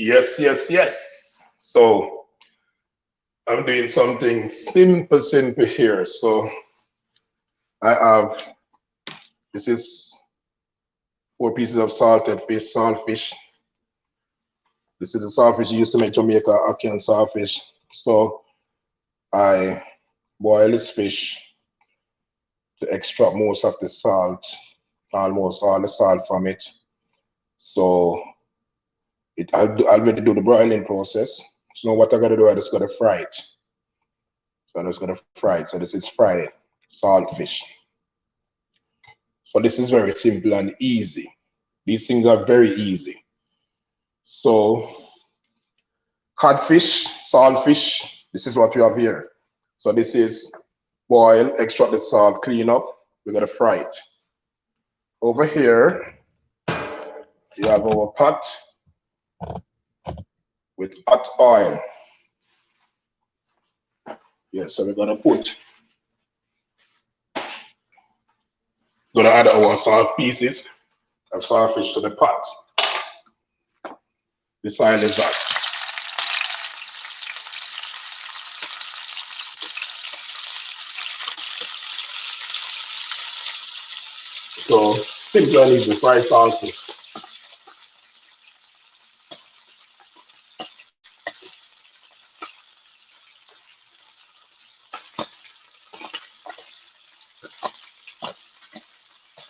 Yes, yes, yes. So I'm doing something simple, simple here. So I have, this is 4 pieces of salted fish, saltfish. This is the saltfish you used to make Jamaica ackee and saltfish. So I boil this fish to extract most of the salt, almost all the salt from it. So I'll already do the broiling process. So now what I gotta do, I just gotta fry it. So I'm just gonna fry it. So this is fried saltfish. So this is very simple and easy. These things are very easy. So codfish, saltfish, this is what we have here. So this is boil, extract the salt, clean up. We're gonna fry it. Over here, we have our pot with hot oil. Yeah, so we're gonna add our salt pieces of saltfish to the pot. This oil is hot. So simple and easy, fry saltfish.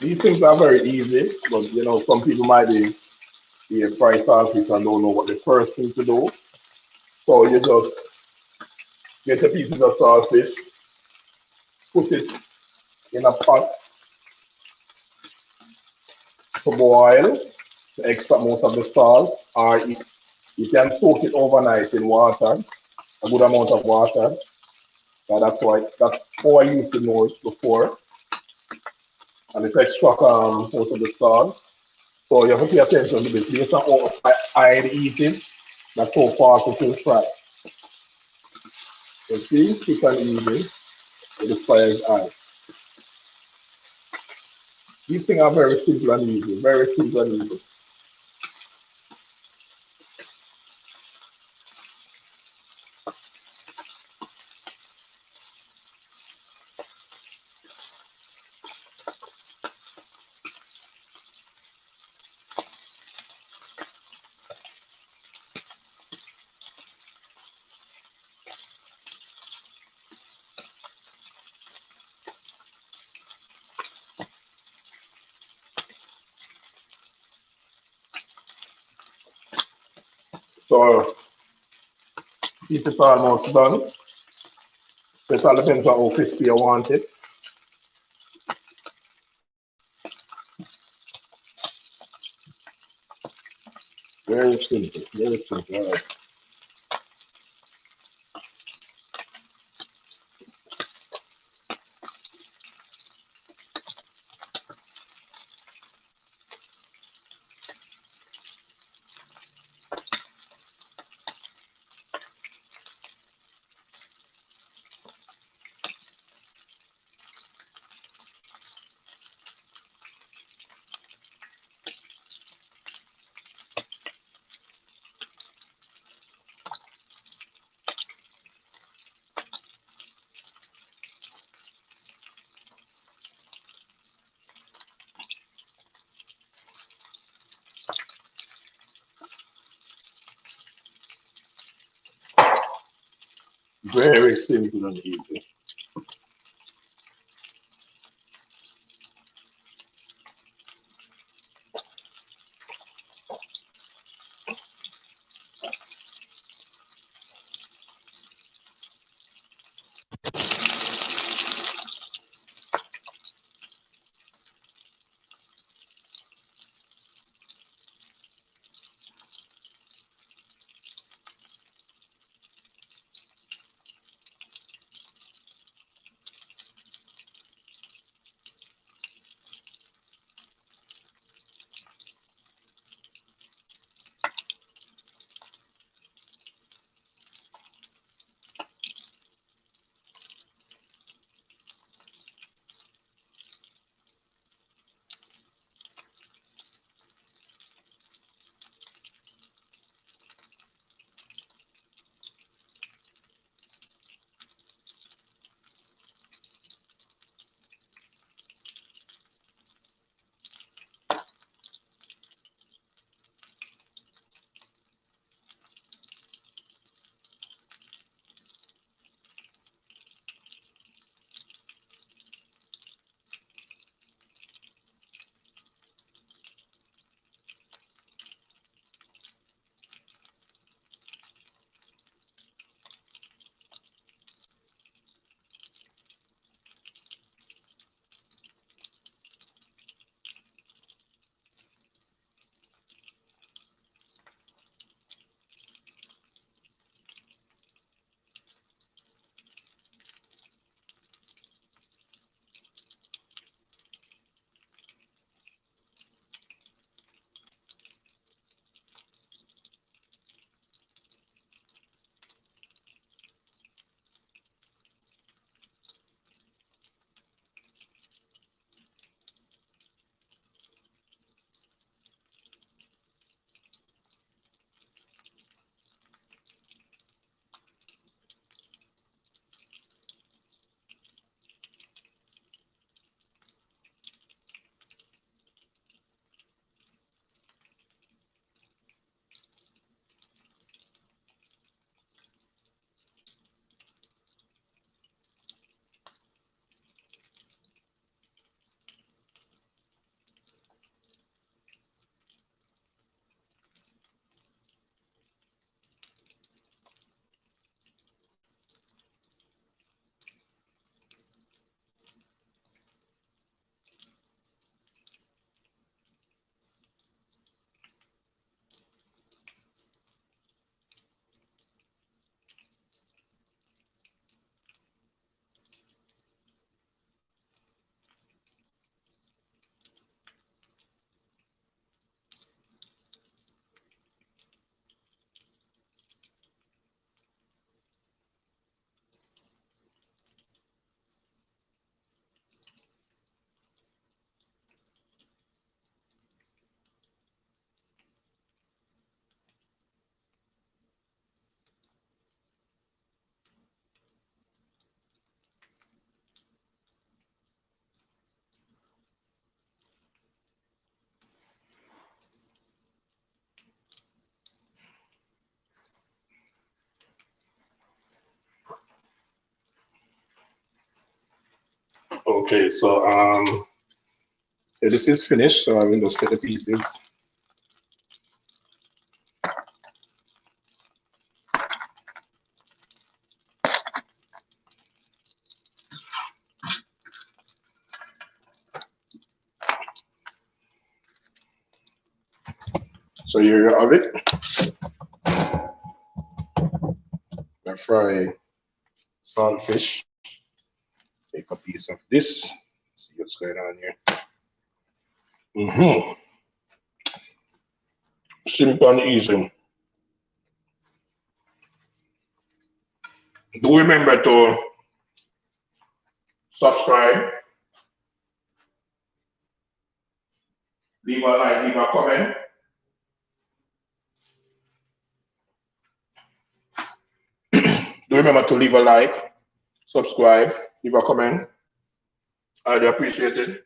These things are very easy, but you know, some people might be a fry saltfish and don't know what the first thing to do. So you just get the pieces of saltfish, put it in a pot to boil to extract most of the salt, or you can soak it overnight in water, a good amount of water. So that's how I used to know it before. And it extract most of the salt. So you have to pay attention to this. Based on how high the heat is, that's how fast it will fry. You see, quick and easy with the fire's eye. These things are very simple and easy, very simple and easy. So this is almost done. So it all depends on how crispy you want it. Very simple, very simple. All right. Very simple and easy. Okay, so yeah, this is finished, so I will just take the pieces. So here you have it. I fry saltfish. Take a piece of this. See what's going on here. Simple and easy. Do remember to subscribe, leave a like, leave a comment. Do remember to leave a like, subscribe, leave a comment. I'd appreciate it.